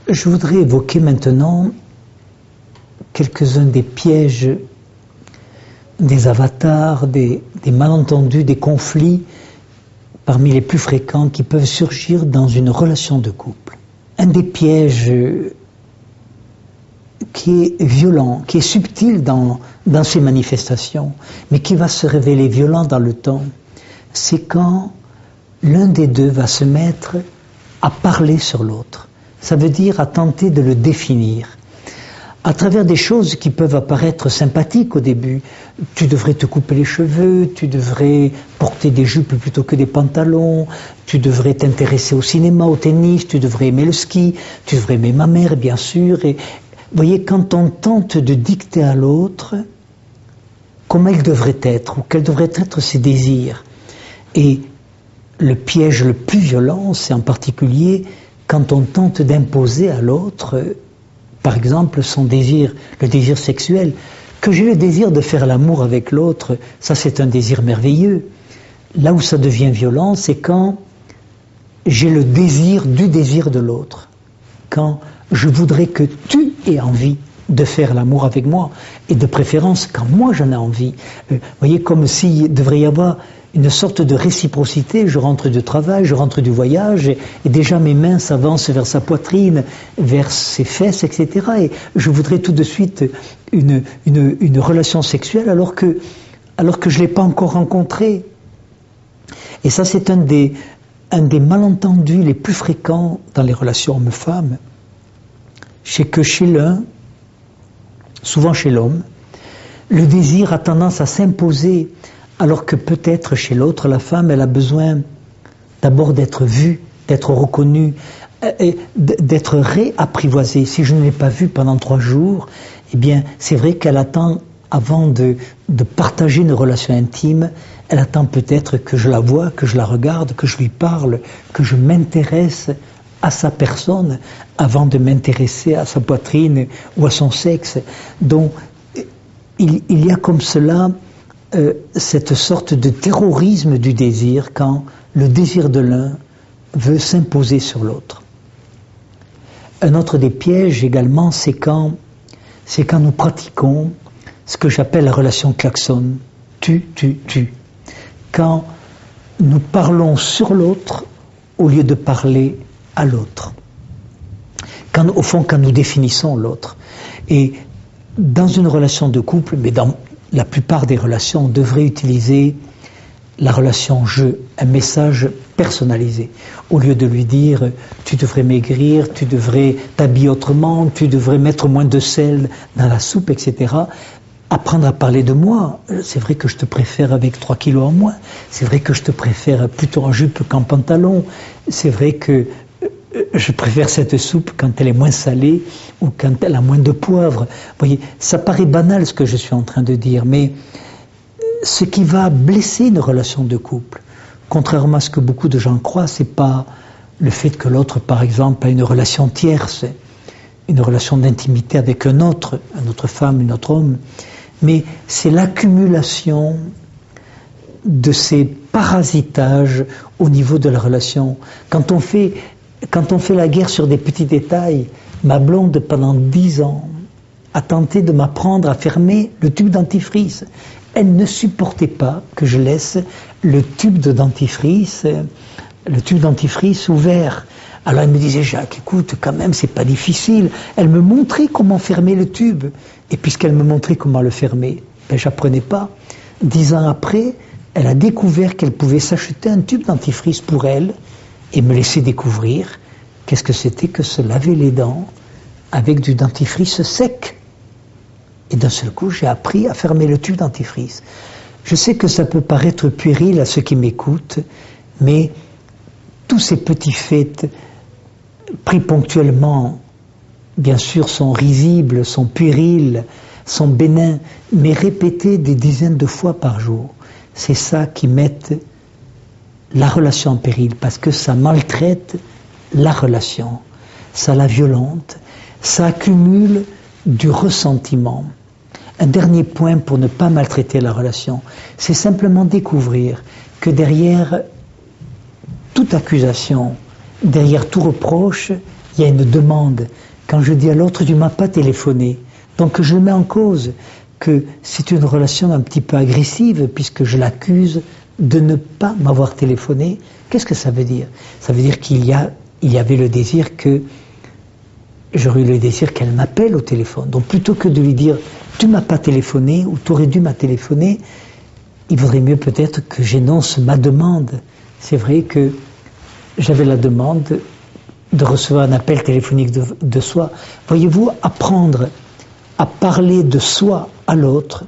Je voudrais évoquer maintenant quelques-uns des pièges, des avatars, des malentendus, des conflits parmi les plus fréquents qui peuvent surgir dans une relation de couple. Un des pièges qui est violent, qui est subtil dans ses manifestations, mais qui va se révéler violent dans le temps, c'est quand l'un des deux va se mettre à parler sur l'autre. Ça veut dire à tenter de le définir. À travers des choses qui peuvent apparaître sympathiques au début. Tu devrais te couper les cheveux, tu devrais porter des jupes plutôt que des pantalons, tu devrais t'intéresser au cinéma, au tennis, tu devrais aimer le ski, tu devrais aimer ma mère, bien sûr. Et vous voyez, quand on tente de dicter à l'autre comment il devrait être, ou quels devraient être ses désirs, et le piège le plus violent, c'est en particulier quand on tente d'imposer à l'autre, par exemple, son désir, le désir sexuel. Que j'ai le désir de faire l'amour avec l'autre, ça c'est un désir merveilleux. Là où ça devient violent, c'est quand j'ai le désir du désir de l'autre. Quand je voudrais que tu aies envie de faire l'amour avec moi, et de préférence quand moi j'en ai envie. Vous voyez, comme s'il devrait y avoir une sorte de réciprocité. Je rentre du travail, je rentre du voyage, et déjà mes mains s'avancent vers sa poitrine, vers ses fesses, etc. Et je voudrais tout de suite une relation sexuelle alors que je ne l'ai pas encore rencontrée. Et ça, c'est un des malentendus les plus fréquents dans les relations hommes-femmes. C'est que chez l'un, souvent chez l'homme, le désir a tendance à s'imposer, alors que peut-être chez l'autre, la femme, elle a besoin d'abord d'être vue, d'être reconnue, d'être réapprivoisée. Si je ne l'ai pas vue pendant 3 jours, eh bien, c'est vrai qu'elle attend, avant de partager une relation intime, elle attend peut-être que je la voie, que je la regarde, que je lui parle, que je m'intéresse à sa personne avant de m'intéresser à sa poitrine ou à son sexe. Donc, il y a comme cela cette sorte de terrorisme du désir quand le désir de l'un veut s'imposer sur l'autre. Un autre des pièges également, c'est quand nous pratiquons ce que j'appelle la relation klaxon. Tu. Quand nous parlons sur l'autre au lieu de parler à l'autre. Au fond, quand nous définissons l'autre. Et dans une relation de couple, mais dans la plupart des relations, on devrait utiliser la relation « je », un message personnalisé. Au lieu de lui dire « tu devrais maigrir, tu devrais t'habiller autrement, tu devrais mettre moins de sel dans la soupe, etc. » Apprendre à parler de moi. C'est vrai que je te préfère avec 3 kilos en moins. C'est vrai que je te préfère plutôt en jupe qu'en pantalon. C'est vrai que je préfère cette soupe quand elle est moins salée ou quand elle a moins de poivre. Vous voyez, ça paraît banal ce que je suis en train de dire, mais ce qui va blesser une relation de couple, contrairement à ce que beaucoup de gens croient, c'est pas le fait que l'autre, par exemple, a une relation tierce, une relation d'intimité avec une autre femme, un autre homme, mais c'est l'accumulation de ces parasitages au niveau de la relation. Quand on fait la guerre sur des petits détails, ma blonde, pendant 10 ans, a tenté de m'apprendre à fermer le tube dentifrice. Elle ne supportait pas que je laisse le tube dentifrice ouvert. Alors elle me disait, Jacques, écoute, quand même, c'est pas difficile. Elle me montrait comment fermer le tube. Et puisqu'elle me montrait comment le fermer, j'apprenais pas. 10 ans après, elle a découvert qu'elle pouvait s'acheter un tube dentifrice pour elle et me laisser découvrir qu'est-ce que c'était que se laver les dents avec du dentifrice sec. Et d'un seul coup, j'ai appris à fermer le tube dentifrice. Je sais que ça peut paraître puéril à ceux qui m'écoutent, mais tous ces petits faits pris ponctuellement, bien sûr, sont risibles, sont puérils, sont bénins, mais répétés des dizaines de fois par jour. C'est ça qui met la relation en péril, parce que ça maltraite la relation, ça la violente, ça accumule du ressentiment. Un dernier point pour ne pas maltraiter la relation, c'est simplement découvrir que derrière toute accusation, derrière tout reproche, il y a une demande. Quand je dis à l'autre, tu m'as pas téléphoné, donc je mets en cause que c'est une relation un petit peu agressive puisque je l'accuse de ne pas m'avoir téléphoné. Qu'est-ce que ça veut dire? Ça veut dire qu'il y avait le désir que j'aurais eu le désir qu'elle m'appelle au téléphone. Donc plutôt que de lui dire tu m'as pas téléphoné ou tu aurais dû m'as téléphoné, il vaudrait mieux peut-être que j'énonce ma demande. C'est vrai que j'avais la demande de recevoir un appel téléphonique de soi. Voyez-vous, apprendre à parler de soi à l'autre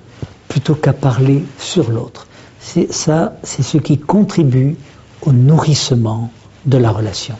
plutôt qu'à parler sur l'autre. C'est ce qui contribue au nourrissement de la relation.